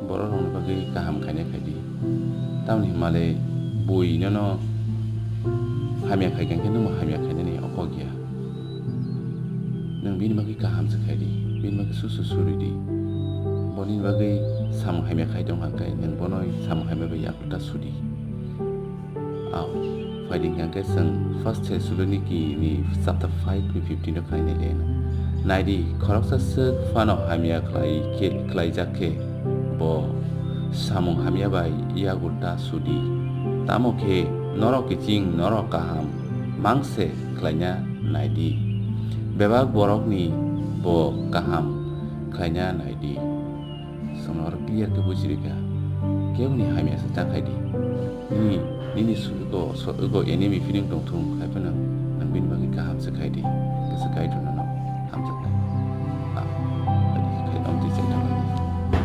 borok rokni bagui kaham khainai khaidi tamoni himalai bui no hamya khaikan khe nungmo hamya khainani oko gya nung bini bagui kaham se khaidi bini bagui susu suridi boni bagui sam hamya khai dong hangkai nung bonoi sam hamya bai yakuta sudi aw fighting hangkai sang first Thessaloniki ni chapter 5 ni 15 no khainai lena naidi khoroksa suk fano hamya khlai jakke bo samung hamya bai yakuta sudi tamo khe norok kiching norok kaham mangse khlainya naidi bebak borok ni bo kaham khlainya naidi sonor clear ke bujirika kebuni hamya sa takhaidi nini sugo enemy feeling tong thung khaipana nang bin bagi kaham sa khaidi ke sa kai